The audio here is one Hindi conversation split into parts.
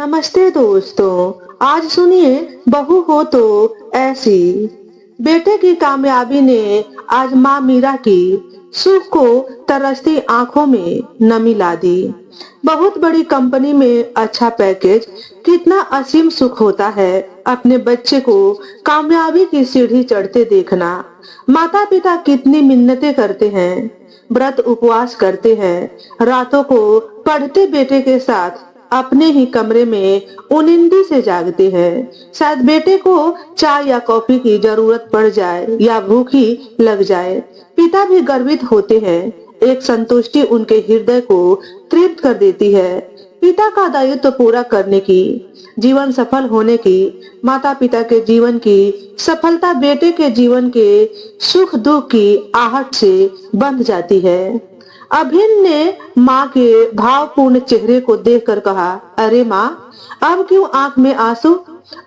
नमस्ते दोस्तों। आज सुनिए, बहू हो तो ऐसी। बेटे की कामयाबी ने आज माँ मीरा की सुख को तरसती आंखों में नमी ला दी। बहुत बड़ी कंपनी में अच्छा पैकेज, कितना असीम सुख होता है अपने बच्चे को कामयाबी की सीढ़ी चढ़ते देखना। माता पिता कितनी मिन्नतें करते हैं, व्रत उपवास करते हैं, रातों को पढ़ते बेटे के साथ अपने ही कमरे में उनिंदी से जागते हैं। शायद बेटे को चाय या कॉफी की जरूरत पड़ जाए या भूख ही लग जाए, पिता भी गर्वित होते हैं। एक संतुष्टि उनके हृदय को तृप्त कर देती है। पिता का दायित्व तो पूरा करने की, जीवन सफल होने की, माता पिता के जीवन की सफलता बेटे के जीवन के सुख दुख की आहट से बंध जाती है। अभिन ने माँ के भावपूर्ण चेहरे को देखकर कहा, अरे माँ, अब क्यों आंख में आंसू?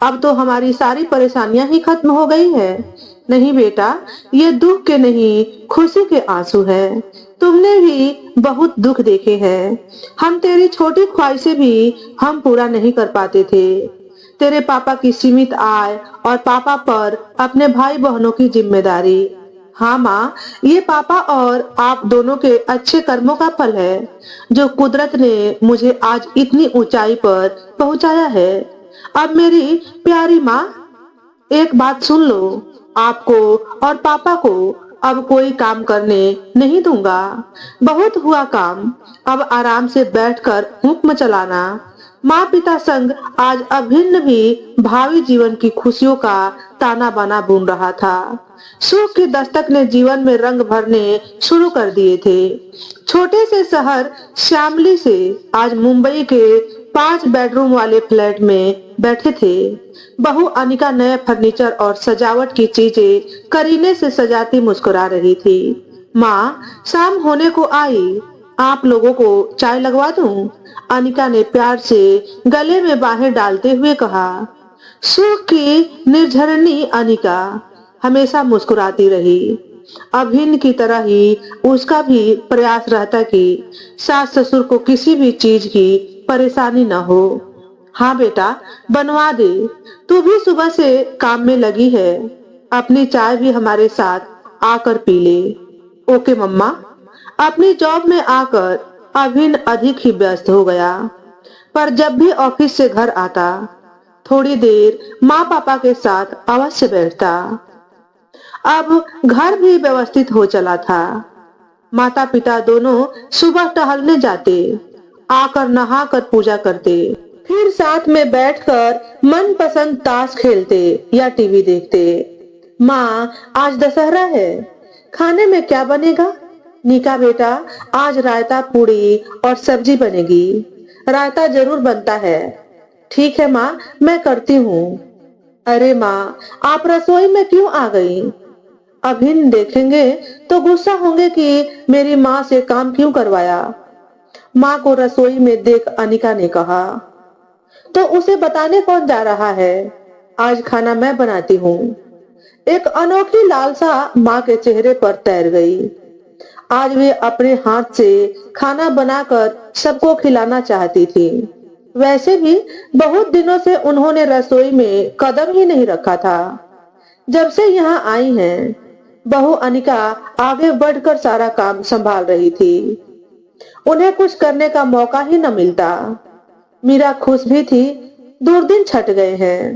अब तो हमारी सारी परेशानियां ही खत्म हो गई है। नहीं बेटा, ये दुख के नहीं, खुशी के आंसू हैं। तुमने भी बहुत दुख देखे हैं। हम तेरी छोटी ख्वाहिशें भी हम पूरा नहीं कर पाते थे। तेरे पापा की सीमित आय और पापा पर अपने भाई बहनों की जिम्मेदारी। हाँ माँ, ये पापा और आप दोनों के अच्छे कर्मों का फल है, जो कुदरत ने मुझे आज इतनी ऊंचाई पर पहुंचाया है। अब मेरी प्यारी माँ, एक बात सुन लो, आपको और पापा को अब कोई काम करने नहीं दूंगा। बहुत हुआ काम, अब आराम से बैठकर हुक्म चलाना। माँ पिता संग आज अभिन्न भी भावी जीवन की खुशियों का ताना बाना बुन रहा था। सुख की दस्तक ने जीवन में रंग भरने शुरू कर दिए थे। छोटे से शहर श्यामली से आज मुंबई के 5 बेडरूम वाले फ्लैट में बैठे थे। बहू अनिका नए फर्नीचर और सजावट की चीजें करीने से सजाती मुस्कुरा रही थी। माँ, शाम होने को आई, आप लोगों को चाय लगवा दूं? अनिका ने प्यार से गले में बाहें डालते हुए कहा। सुख की निर्झरनी अनिका हमेशा मुस्कुराती रही। अभिन्न की तरह ही उसका भी प्रयास रहता कि सास ससुर को किसी भी चीज की परेशानी न हो। हाँ बेटा, बनवा दे। तू भी सुबह से काम में लगी है, अपनी चाय भी हमारे साथ आकर पी ले। ओके मम्मा। अपनी जॉब में आकर अभिन्न अधिक ही व्यस्त हो गया, पर जब भी ऑफिस से घर आता थोड़ी देर माँ पापा के साथ अवश्य बैठता। अब घर भी व्यवस्थित हो चला था। माता पिता दोनों सुबह टहलने जाते, आकर नहाकर पूजा करते, फिर साथ में बैठकर मनपसंद ताश खेलते या टीवी देखते। माँ, आज दशहरा है, खाने में क्या बनेगा? निका बेटा, आज रायता पूड़ी और सब्जी बनेगी। रायता जरूर बनता है। ठीक है माँ, मैं करती हूँ। अरे माँ, आप रसोई में क्यों आ गई? अभिन देखेंगे तो गुस्सा होंगे कि मेरी माँ से काम क्यों करवाया। माँ को रसोई में देख अनिका ने कहा, तो उसे बताने कौन जा रहा है? आज खाना मैं बनाती हूँ। एक अनोखी लालसा माँ के चेहरे पर तैर गई। आज वे अपने हाथ से खाना बनाकर सबको खिलाना चाहती थी। वैसे भी बहुत दिनों से उन्होंने रसोई में कदम ही नहीं रखा था। जब से यहाँ आई हैं, बहू अनिका आगे बढ़कर सारा काम संभाल रही थी। उन्हें कुछ करने का मौका ही न मिलता। मीरा खुश भी थी, दुर्दिन छट गए हैं।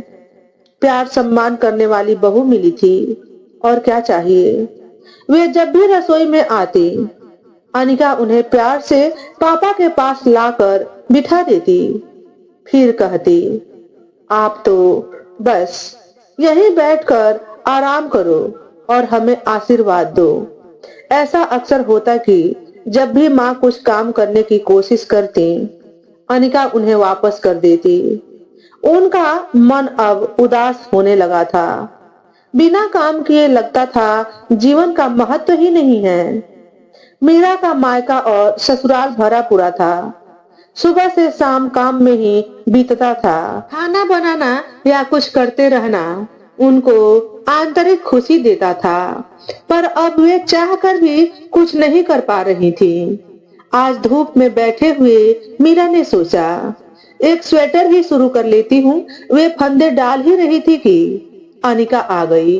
प्यार सम्मान करने वाली बहू मिली थी, और क्या चाहिए। वे जब भी रसोई में आती, अनिका उन्हें प्यार से पापा के पास लाकर बिठा देती, फिर कहती, आप तो बस यहीं बैठकर आराम करो और हमें आशीर्वाद दो। ऐसा अक्सर होता कि जब भी माँ कुछ काम करने की कोशिश करती, अनिका उन्हें वापस कर देती। उनका मन अब उदास होने लगा था। बिना काम किए लगता था जीवन का महत्व ही नहीं है। मीरा का मायका और ससुराल भरा पूरा था। सुबह से शाम काम में ही बीतता था। खाना बनाना या कुछ करते रहना उनको आंतरिक खुशी देता था, पर अब वे चाहकर भी कुछ नहीं कर पा रही थी। आज धूप में बैठे हुए मीरा ने सोचा, एक स्वेटर ही शुरू कर लेती हूँ। वे फंदे डाल ही रही थी कि अनिका आ गई।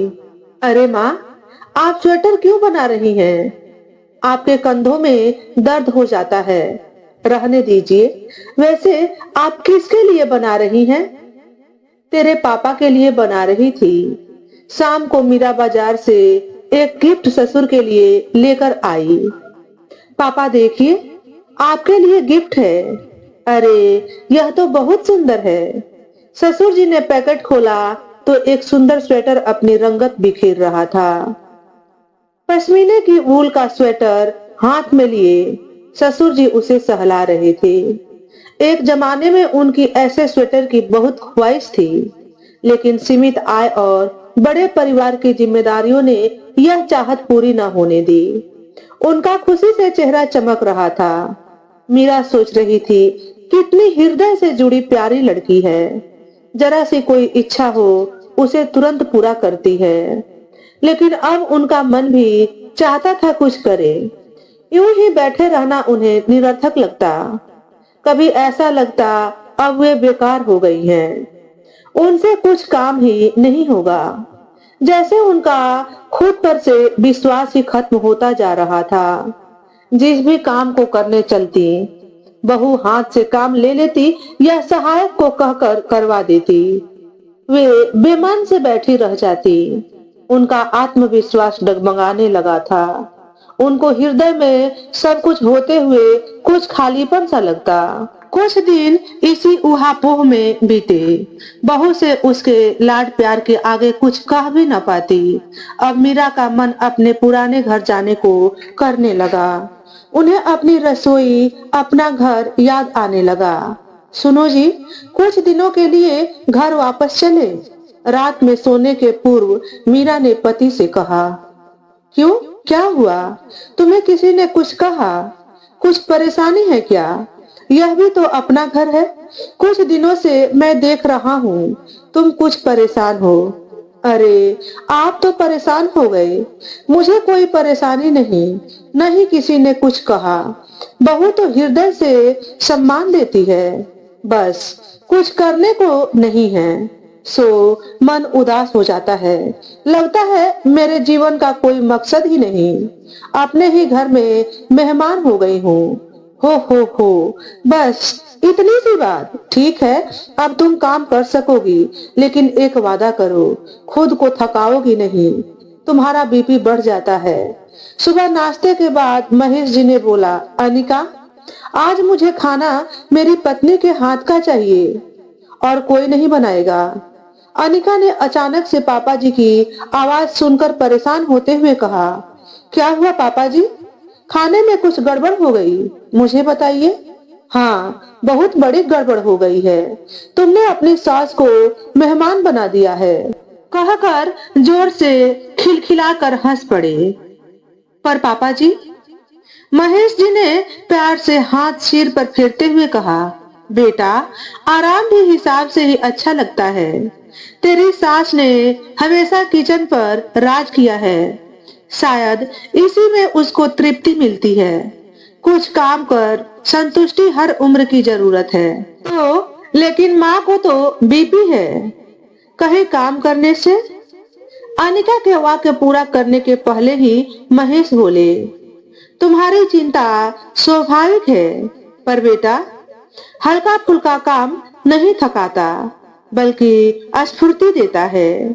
अरे माँ, आप स्वेटर क्यों बना रही हैं? आपके कंधों में दर्द हो जाता है। रहने दीजिए। वैसे आप किसके लिए बना रही हैं? तेरे पापा के लिए बना रही थी। शाम को मीरा बाजार से एक गिफ्ट ससुर के लिए लेकर आई। पापा देखिए, आपके लिए गिफ्ट है। अरे, यह तो बहुत सुंदर है। ससुर जी ने पैकेट खोला तो एक सुंदर स्वेटर अपनी रंगत बिखेर रहा था। पश्मीने की वूल का स्वेटर हाथ में लिए ससुर जी उसे सहला रहे थे। एक जमाने में उनकी ऐसे स्वेटर की बहुत ख्वाहिश थी, लेकिन सीमित आय और बड़े परिवार की जिम्मेदारियों ने यह चाहत पूरी न होने दी। उनका खुशी से चेहरा चमक रहा था। मीरा सोच रही थी, कितनी हृदय से जुड़ी प्यारी लड़की है। जरा सी कोई इच्छा हो उसे तुरंत पूरा करती है। लेकिन अब उनका मन भी चाहता था कुछ करे। यूं ही बैठे रहना उन्हें निरर्थक लगता। कभी ऐसा लगता अब वे बेकार हो गई हैं, उनसे कुछ काम ही नहीं होगा। जैसे उनका खुद पर से विश्वास ही खत्म होता जा रहा था। जिस भी काम को करने चलती, बहू हाथ से काम ले लेती या सहायक को कहकर करवा देती। वे बेमान से बैठी रह जाती। उनका आत्मविश्वास डगमगाने लगा था। उनको हृदय में सब कुछ होते हुए कुछ खालीपन सा लगता। कुछ दिन इसी उहापोह में बीते। बहू से उसके लाड प्यार के आगे कुछ कह भी न पाती। अब मीरा का मन अपने पुराने घर जाने को करने लगा। उन्हें अपनी रसोई, अपना घर याद आने लगा। सुनो जी, कुछ दिनों के लिए घर वापस चले। रात में सोने के पूर्व मीरा ने पति से कहा। क्यों, क्या हुआ? तुम्हें किसी ने कुछ कहा? कुछ परेशानी है क्या? यह भी तो अपना घर है। कुछ दिनों से मैं देख रहा हूँ तुम कुछ परेशान हो। अरे, आप तो परेशान हो गए। मुझे कोई परेशानी नहीं, न ही किसी ने कुछ कहा। बहू तो हृदय से सम्मान देती है, बस कुछ करने को नहीं है। सो मन उदास हो जाता है। लगता है मेरे जीवन का कोई मकसद ही नहीं। अपने ही घर में मेहमान हो गई हूँ। हो, बस इतनी सी बात। ठीक है, अब तुम काम कर सकोगी, लेकिन एक वादा करो, खुद को थकाओगी नहीं। तुम्हारा बीपी बढ़ जाता है। सुबह नाश्ते के बाद महेश जी ने बोला, अनिका, आज मुझे खाना मेरी पत्नी के हाथ का चाहिए और कोई नहीं बनाएगा। अनिका ने अचानक से पापा जी की आवाज सुनकर परेशान होते हुए कहा, क्या हुआ पापा जी? खाने में कुछ गड़बड़ हो गई? मुझे बताइए। हाँ, बहुत बड़ी गड़बड़ हो गई है। तुमने अपनी सास को मेहमान बना दिया है, कहकर जोर से खिलखिलाकर हंस पड़े। पर पापा जी, महेश जी ने प्यार से हाथ सिर पर फेरते हुए कहा, बेटा, आराम भी हिसाब से ही अच्छा लगता है। तेरी सास ने हमेशा किचन पर राज किया है। शायद इसी में उसको तृप्ति मिलती है। कुछ काम कर संतुष्टि हर उम्र की जरूरत है। तो लेकिन माँ को तो बीपी है, कहीं काम करने से। अनिका के वाक्य पूरा करने के पहले ही महेश बोले, तुम्हारी चिंता स्वाभाविक है, पर बेटा, हल्का फुल्का काम नहीं थकाता, बल्कि स्फूर्ति देता है।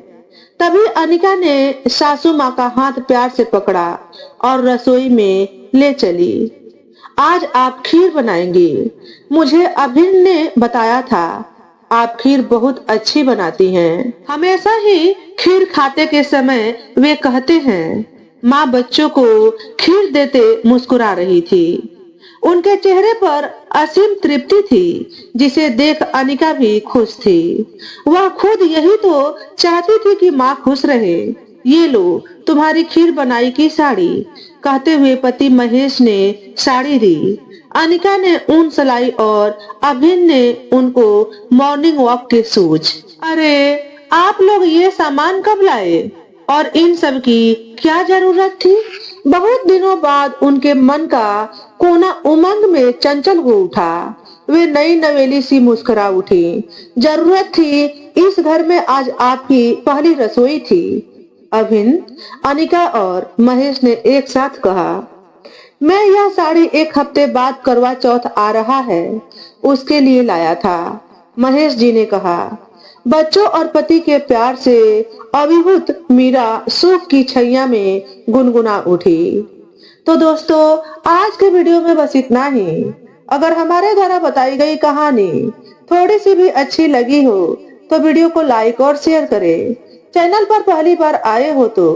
तभी अनिका ने सासू माँ का हाथ प्यार से पकड़ा और रसोई में ले चली। आज आप खीर बनाएंगी। मुझे अभिन ने बताया था, आप खीर बहुत अच्छी बनाती हैं। हमेशा ही खीर खाते के समय वे कहते हैं। माँ बच्चों को खीर देते मुस्कुरा रही थी। उनके चेहरे पर असीम तृप्ति थी, जिसे देख अनिका भी खुश थी। वह खुद यही तो चाहती थी कि माँ खुश रहे। ये लो तुम्हारी खीर बनाई की साड़ी, कहते हुए पति महेश ने साड़ी दी। अनिका ने ऊन सलाई और अभिन ने उनको मॉर्निंग वॉक के शूज। अरे, आप लोग ये सामान कब लाए और इन सब की क्या जरूरत थी? बहुत दिनों बाद उनके मन का कोना उमंग में चंचल हो उठा। वे नई नवेली सी मुस्कुरा उठी। जरूरत थी, इस घर में आज आपकी पहली रसोई थी। अभिन, अनिका और महेश ने एक साथ कहा। मैं यह साड़ी एक हफ्ते बाद करवा चौथ आ रहा है, उसके लिए लाया था, महेश जी ने कहा। बच्चों और पति के प्यार से अभिभूत मीरा सुख की छैया में गुनगुना उठी। तो दोस्तों, आज के वीडियो में बस इतना ही। अगर हमारे द्वारा बताई गई कहानी थोड़ी सी भी अच्छी लगी हो तो वीडियो को लाइक और शेयर करें। चैनल पर पहली बार आए हो तो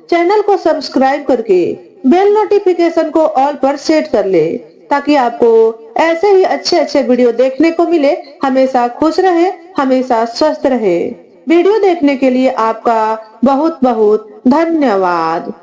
चैनल को सब्सक्राइब करके बेल नोटिफिकेशन को ऑल पर सेट कर ले, ताकि आपको ऐसे ही अच्छे अच्छे वीडियो देखने को मिले। हमेशा खुश रहे, हमेशा स्वस्थ रहे। वीडियो देखने के लिए आपका बहुत बहुत धन्यवाद।